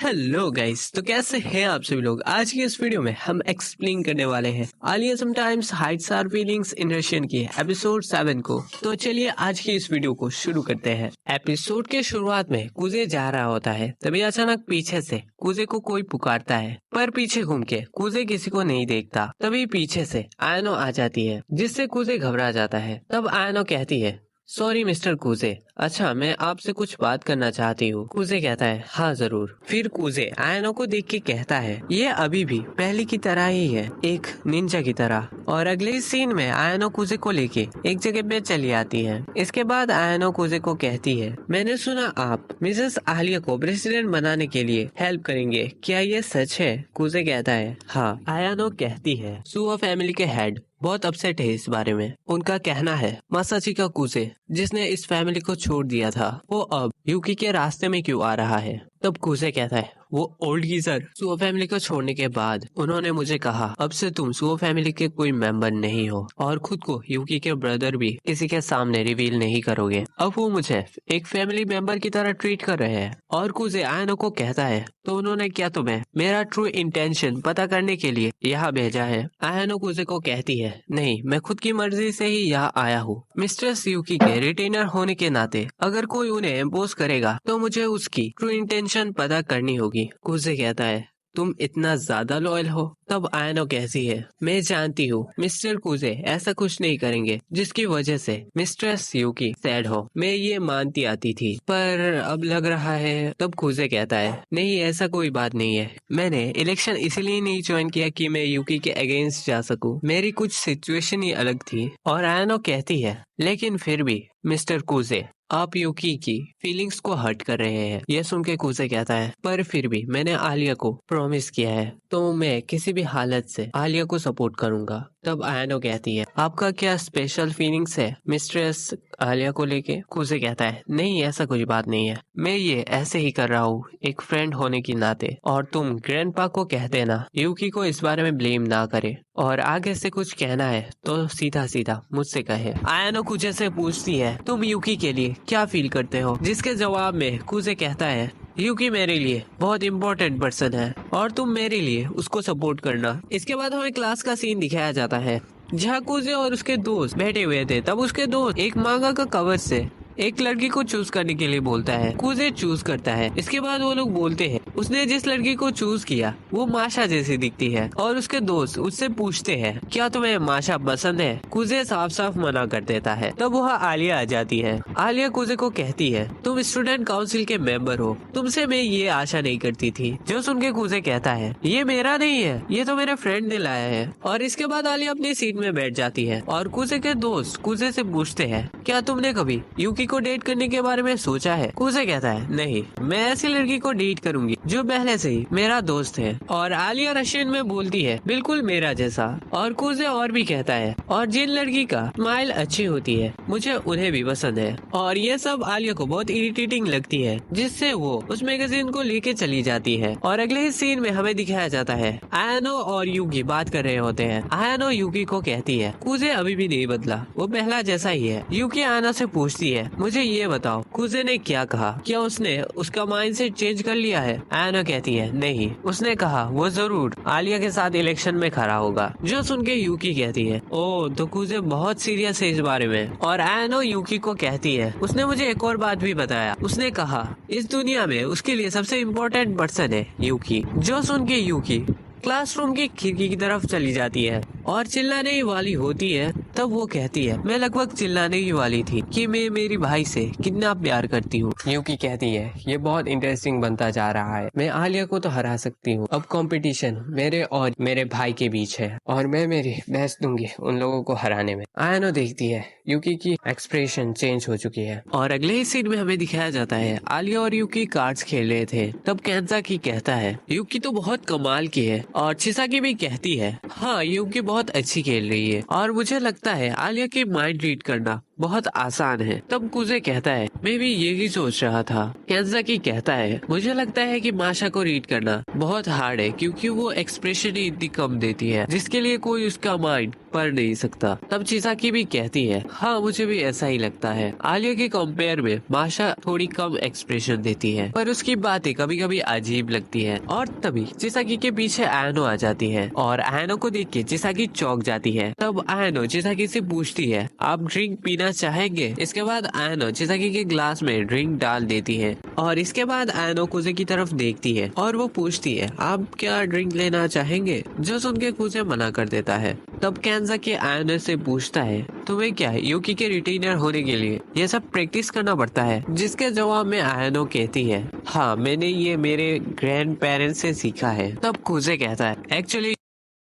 Hello guys, तो कैसे हैं आप सभी लोग। आज की इस वीडियो में हम एक्सप्लेन करने वाले हैं Alia sometimes hides her feelings in Russian की एपिसोड 7 को। तो चलिए आज की इस वीडियो को शुरू करते हैं। एपिसोड के शुरुआत में कुजे जा रहा होता है, तभी अचानक पीछे से कुजे को कोई पुकारता है, पर पीछे घूम के कुजे किसी को नहीं देखता। तभी पीछे से आयनो आ जाती है, जिससे कुजे घबरा जाता है। तब आयनो कहती है, सॉरी मिस्टर कुजे, अच्छा मैं आपसे कुछ बात करना चाहती हूँ। कुजे कहता है, हाँ जरूर। फिर कुजे आयनो को देख के कहता है, ये अभी भी पहले की तरह ही है, एक निंजा की तरह। और अगले सीन में आयनो कुजे को लेके एक जगह पे चली आती है। इसके बाद आयनो कुजे को कहती है, मैंने सुना आप मिसेस आलिया को प्रेसिडेंट बनाने के लिए हेल्प करेंगे, क्या ये सच है? कुजे कहता है, हाँ। आयनो कहती है, सुआ फैमिली के हेड बहुत अपसेट है इस बारे में। उनका कहना है मासाचिका कुजे, जिसने इस फैमिली को छोड़ दिया था, वो अब यूकी के रास्ते में क्यों आ रहा है? तब कुजे कहता है, वो ओल्ड गीजर सुओ फैमिली को छोड़ने के बाद उन्होंने मुझे कहा, अब से तुम सुओ फैमिली के कोई मेंबर नहीं हो और खुद को यूकी के ब्रदर भी किसी के सामने रिवील नहीं करोगे। अब वो मुझे एक फैमिली मेंबर की तरह ट्रीट कर रहे हैं। और कुजे आयनो को कहता है, तो उन्होंने क्या तुम्हें मेरा ट्रू इंटेंशन पता करने के लिए यहाँ भेजा है? आयनो कुजे को कहती है, नहीं, मैं खुद की मर्जी से ही यहाँ आया हूँ। मिस्ट्रेस यूकी के रिटेनर होने के नाते अगर कोई उन्हें इम्पोज करेगा तो मुझे उसकी ट्रू इंटेंशन पता करनी होगी। कुजे कहता है, तुम इतना ज्यादा लॉयल हो? तब आयनो कहती है, मैं जानती हूँ मिस्टर कुजे ऐसा कुछ नहीं करेंगे जिसकी वजह से मिस्ट्रेस यूकी सैड हो। मैं ये मानती आती थी, पर अब लग रहा है। तब कुजे कहता है, नहीं ऐसा कोई बात नहीं है, मैंने इलेक्शन इसीलिए नहीं ज्वाइन किया कि मैं यूकी के अगेंस्ट जा सकूं, मेरी कुछ सिचुएशन ही अलग थी। और आयनो कहती है, लेकिन फिर भी मिस्टर कुजे आप यूकी की फीलिंग्स को हर्ट कर रहे हैं। यह सुन के कुजे कहता है, पर फिर भी मैंने आलिया को प्रॉमिस किया है, तो मैं किसी भी हालत से आलिया को सपोर्ट करूंगा। तब आयनो कहती है, आपका क्या स्पेशल फीलिंग्स है मिस्ट्रेस आलिया को लेके? कुजे कहता है, नहीं ऐसा कोई बात नहीं है, मैं ये ऐसे ही कर रहा हूँ एक फ्रेंड होने के नाते। और तुम ग्रैंडपा को कह देना यूकी को इस बारे में ब्लेम ना करे, और आगे से कुछ कहना है तो सीधा सीधा मुझसे कहे। आयनो कुजे से पूछती है, तुम यूकी के लिए क्या फील करते हो? जिसके जवाब में कुजे कहता है, यूकी मेरे लिए बहुत इम्पोर्टेंट पर्सन है और तुम मेरे लिए उसको सपोर्ट करना। इसके बाद हमें क्लास का सीन दिखाया जाता है, जहाँ कुजे और उसके दोस्त बैठे हुए थे। तब उसके दोस्त एक मांगा का कवर से एक लड़की को चूज करने के लिए बोलता है। कुजे चूज करता है। इसके बाद वो लोग बोलते हैं, उसने जिस लड़की को चूज किया वो माशा जैसी दिखती है। और उसके दोस्त उससे पूछते हैं, क्या तुम्हें माशा पसंद है? कुजे साफ साफ मना कर देता है। तब वह आलिया आ जाती है। आलिया कुजे को कहती है, तुम स्टूडेंट काउंसिल के मेंबर हो, तुमसे मैं ये आशा नहीं करती थी। जो सुन के कुजे कहता है, ये मेरा नहीं है, ये तो मेरे फ्रेंड ने लाया है। और इसके बाद आलिया अपनी सीट में बैठ जाती है और कुजे के दोस्त कुजे से पूछते हैं, क्या तुमने कभी यूकी को डेट करने के बारे में सोचा है? कुजे कहता है, नहीं, मैं ऐसी लड़की को डेट करूंगी जो पहले से ही मेरा दोस्त है। और आलिया रशियन में बोलती है, बिल्कुल मेरा जैसा। और कुजे और भी कहता है, और जिन लड़की का स्माइल अच्छी होती है मुझे उन्हें भी पसंद है। और ये सब आलिया को बहुत इरिटेटिंग लगती है, जिससे वो उस मैगजीन को लेके चली जाती है। और अगले ही सीन में हमें दिखाया जाता है, आयनो और यूकी बात कर रहे होते हैं। आयनो यूकी को कहती है, कुजे अभी भी नहीं बदला, वो पहला जैसा ही है। यूकी आयनो से पूछती है, मुझे ये बताओ कुजे ने क्या कहा, क्या उसने उसका माइंडसेट चेंज कर लिया है? आयनो कहती है, नहीं, उसने कहा वो जरूर आलिया के साथ इलेक्शन में खड़ा होगा। जो सुन के यूकी कहती है, ओ तो कुजे बहुत सीरियस है इस बारे में। और आयनो यूकी को कहती है, उसने मुझे एक और बात भी बताया, उसने कहा इस दुनिया में उसके लिए सबसे इम्पोर्टेंट पर्सन है यूकी। जो सुन के यूकी क्लासरूम की खिड़की की तरफ चली जाती है और चिल्लाने ही वाली होती है। तब वो कहती है, मैं लगभग चिल्लाने ही वाली थी कि मैं मेरी भाई से कितना प्यार करती हूँ। यूकी कहती है, ये बहुत इंटरेस्टिंग बनता जा रहा है, मैं आलिया को तो हरा सकती हूँ, अब कंपटीशन मेरे और मेरे भाई के बीच है और मैं मेरी बेस्ट दूंगी उन लोगों को हराने में। आयनो देखती है यूकी की एक्सप्रेशन चेंज हो चुकी है। और अगले ही सीन में हमें दिखाया जाता है, आलिया और यूकी कार्ड्स खेल रहे थे। तब केंजाकी कहता है, यूकी तो बहुत कमाल की है। और चिसाकी भी कहती है, हाँ यूकी बहुत अच्छी खेल रही है और मुझे लगता है आलिया की माइंड रीड करना बहुत आसान है। तब कुजे कहता है मैं भी यही सोच रहा था। केंजाकी कहता है मुझे लगता है कि माशा को रीड करना बहुत हार्ड है क्योंकि वो एक्सप्रेशन ही इतनी कम देती है जिसके लिए कोई उसका माइंड पढ़ नहीं सकता। तब चिसाकी भी कहती है हाँ मुझे भी ऐसा ही लगता है। आलिया के कंपेयर में माशा थोड़ी कम एक्सप्रेशन देती है पर उसकी बातें कभी कभी अजीब लगती है। और तभी चिसाकी के पीछे आयनो आ जाती है और आयनो को देख के चिसाकी चौंक जाती है। तब आयनो चिसाकी से पूछती है आप ड्रिंक पीना चाहेंगे। इसके बाद आयनो चिसाकी के ग्लास में ड्रिंक डाल देती है और इसके बाद आयनो कुजे की तरफ देखती है और वो पूछती है आप क्या ड्रिंक लेना चाहेंगे, जो सुन के कुजे मना कर देता है। तब केंजाकी आयनो से पूछता है तुम्हें क्या यूकी के रिटेनर होने के लिए ये सब प्रैक्टिस करना पड़ता है, जिसके जवाब में आयनो कहती है हाँ मैंने ये मेरे ग्रैंड पेरेंट्स से सीखा है। तब कुजे कहता है एक्चुअली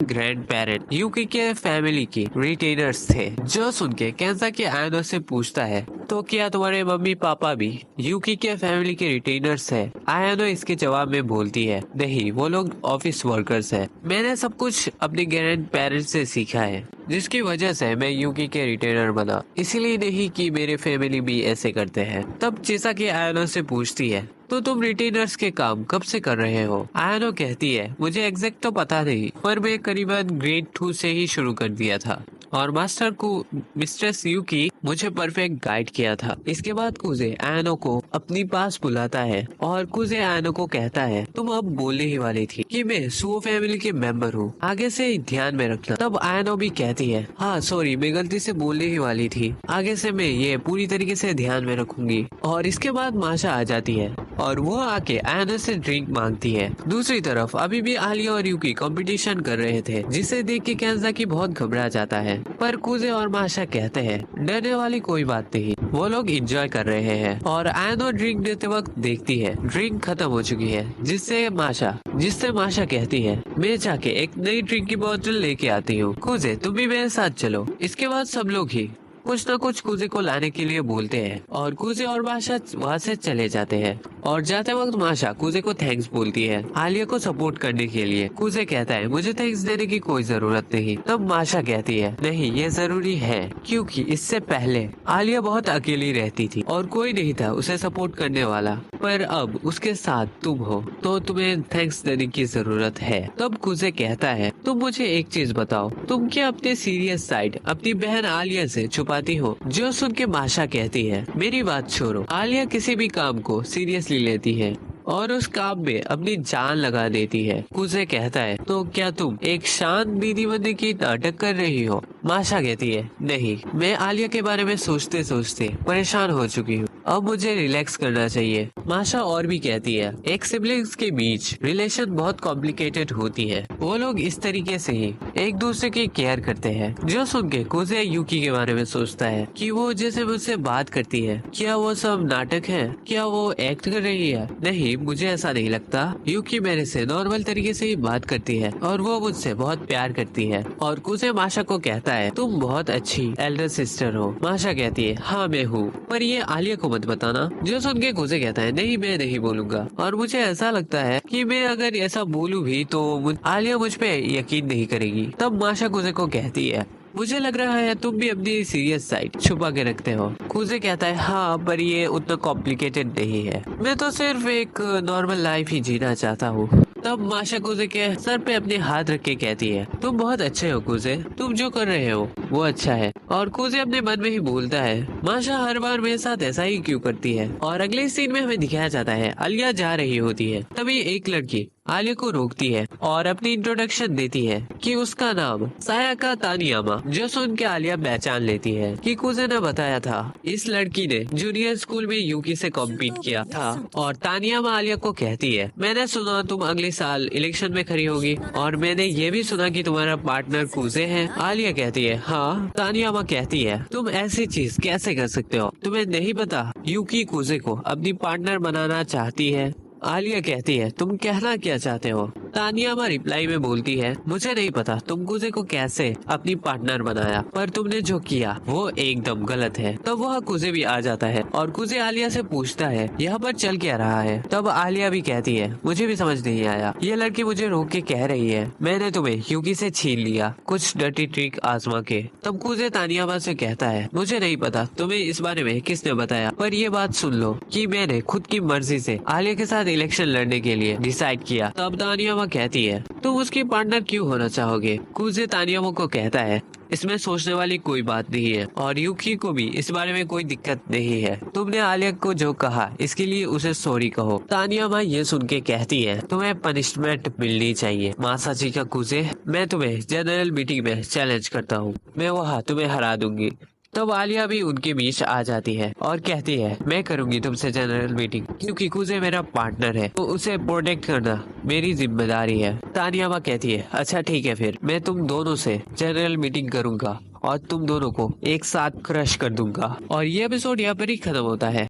ग्रैंड पेरेंट यूकी के फैमिली की रिटेनर्स थे। जो सुन के केंजाकी आयनो से पूछता है तो क्या तुम्हारे मम्मी पापा भी यूकी के फैमिली के रिटेनर्स है। आयनो इसके जवाब में बोलती है नहीं वो लोग ऑफिस वर्कर्स है। मैंने सब कुछ अपने ग्रैंड पेरेंट्स से सीखा है जिसकी वजह से मैं यूकी के रिटेनर बना, इसीलिए नहीं कि मेरे फैमिली भी ऐसे करते हैं। तब चिसाकी आयनो से पूछती है तो तुम रिटेनर्स के काम कब से कर रहे हो। आयनो कहती है मुझे एग्जैक्ट तो पता नहीं पर मैं करीबन ग्रेड 2 से ही शुरू कर दिया था और मास्टर को मिस्ट्रेस यूकी मुझे परफेक्ट गाइड किया था। इसके बाद कुजे आयनो को अपनी पास बुलाता है और कुजे आयनो को कहता है तुम अब बोलने ही वाली थी कि मैं सुओ फैमिली के मेंबर हूँ, आगे से ध्यान में रखना। तब आयनो भी कहती है हाँ सॉरी मैं गलती से बोलने ही वाली थी, आगे से मैं ये पूरी तरीके से ध्यान में रखूंगी। और इसके बाद माशा आ जाती है और वो आके आयनो से ड्रिंक मांगती है। दूसरी तरफ अभी भी आलिया और यूकी कंपटीशन कर रहे थे जिसे देख के केंजाकी बहुत घबरा जाता है पर कुजे और माशा कहते हैं डरने वाली कोई बात नहीं, वो लोग एंजॉय कर रहे हैं। और आयनो ड्रिंक देते वक्त देखती है ड्रिंक खत्म हो चुकी है जिससे माशा कहती है मैं जाके एक नई ड्रिंक की बोतल लेके आती हूँ, कुजे तुम भी मेरे साथ चलो। इसके बाद सब लोग ही कुछ न कुछ कुजे को लाने के लिए बोलते हैं और कुजे और माशा वहाँ से चले जाते हैं। और जाते वक्त माशा कुजे को थैंक्स बोलती है आलिया को सपोर्ट करने के लिए। कुजे कहता है मुझे थैंक्स देने की कोई जरूरत नहीं। तब माशा कहती है नहीं ये जरूरी है क्योंकि इससे पहले आलिया बहुत अकेली रहती थी और कोई नहीं था उसे सपोर्ट करने वाला, पर अब उसके साथ तुम हो तो तुम्हें थैंक्स देने की जरूरत है। तब कुजे कहता है तुम मुझे एक चीज बताओ, तुम क्या अपने सीरियस साइड अपनी बहन आलिया से छुपाती हो। जो सुन के माशा कहती है मेरी बात छोड़ो, आलिया किसी भी काम को सीरियसली लेती है और उस काम में अपनी जान लगा देती है। कुजे कहता है तो क्या तुम एक शांत दीदी बनने की नाटक कर रही हो। माशा कहती है नहीं, मैं आलिया के बारे में सोचते सोचते परेशान हो चुकी हूँ, अब मुझे रिलैक्स करना चाहिए। माशा और भी कहती है एक सिबलिंग्स के बीच रिलेशन बहुत कॉम्प्लिकेटेड होती है, वो लोग इस तरीके से ही एक दूसरे की केयर करते हैं। जो सुन के कुजे यूकी के बारे में सोचता है कि वो जैसे मुझसे बात करती है, क्या वो सब नाटक है, क्या वो एक्ट कर रही है। नहीं मुझे ऐसा नहीं लगता, यूकी मेरे से नॉर्मल तरीके से ही बात करती है और वो मुझसे बहुत प्यार करती है। और कुजे माशा को कहता है तुम बहुत अच्छी एल्डर सिस्टर हो। माशा कहती है हाँ मैं हूँ, पर ये आलिया को मत बताना। जो सुन के कुजे कहता है नहीं मैं नहीं बोलूंगा, और मुझे ऐसा लगता है कि मैं अगर ऐसा बोलूँ भी तो आलिया मुझ पे यकीन नहीं करेगी। तब माशा कुजे को कहती है मुझे लग रहा है तुम भी अपनी सीरियस साइड छुपा के रखते हो। कुजे कहता है हाँ पर ये उतना कॉम्प्लिकेटेड नहीं है, मैं तो सिर्फ एक नॉर्मल लाइफ ही जीना चाहता हूँ। तब माशा कुजे के सर पे अपने हाथ रख के कहती है तुम बहुत अच्छे हो कुजे, तुम जो कर रहे हो वो अच्छा है। और कुजे अपने मन में ही बोलता है माशा हर बार मेरे साथ ऐसा ही क्यों करती है। और अगले सीन में हमें दिखाया जाता है आलिया जा रही होती है, तभी एक लड़की आलिया को रोकती है और अपनी इंट्रोडक्शन देती है कि उसका नाम सायाका तानियामा। जो सुन के आलिया पहचान लेती है कि कुजे ने बताया था इस लड़की ने जूनियर स्कूल में यूकी से कॉम्पीट किया था। और तानियामा आलिया को कहती है मैंने सुना तुम अगले साल इलेक्शन में खड़ी होगी और मैंने ये भी सुना कि तुम्हारा पार्टनर कुजे है। आलिया कहती है हाँ। तानियामा कहती है तुम ऐसी चीज कैसे कर सकते हो, तुम्हें नहीं पता यूकी कुजे को अपनी पार्टनर बनाना चाहती है। आलिया कहती है तुम कहना क्या चाहते हो। तानियामा रिप्लाई में बोलती है, मुझे नहीं पता तुम कुजे को कैसे अपनी पार्टनर बनाया, पर तुमने जो किया वो एकदम गलत है। तब वह कुजे भी आ जाता है और कुजे आलिया से पूछता है यहाँ पर चल क्या रहा है। तब आलिया भी कहती है, मुझे भी समझ नहीं आया, ये लड़की मुझे रोक के कह रही है मैंने तुम्हें यूकी से छीन लिया कुछ डर्टी ट्रिक आजमा के। तब कुजे तानियामा से कहता है, मुझे नहीं पता तुम्हें इस बारे में किसने बताया, पर ये बात सुन लो कि मैंने खुद की मर्जी से आलिया के साथ इलेक्शन लड़ने के लिए डिसाइड किया। तब तानियामा कहती है, तुम उसकी पार्टनर क्यों होना चाहोगे? कुजे तानियामा को कहता है, इसमें सोचने वाली कोई बात नहीं है और यूकी को भी इस बारे में कोई दिक्कत नहीं है। तुमने आलिया को जो कहा इसके लिए उसे सॉरी कहो। तानियामा ये सुन के कहती है, तुम्हें पनिशमेंट मिलनी चाहिए मासाची का कुजे। मैं तुम्हें जनरल मीटिंग में चैलेंज करता हूँ, मैं वहाँ तुम्हें हरा दूंगी। तब आलिया भी उनके बीच आ जाती है और कहती है, मैं करूंगी तुमसे जनरल मीटिंग क्योंकि कुजे मेरा पार्टनर है, तो उसे प्रोटेक्ट करना मेरी जिम्मेदारी है। तानियामा कहती है, अच्छा ठीक है, फिर मैं तुम दोनों से जनरल मीटिंग करूंगा और तुम दोनों को एक साथ क्रश कर दूंगा। और ये एपिसोड यहाँ पर ही खत्म होता है।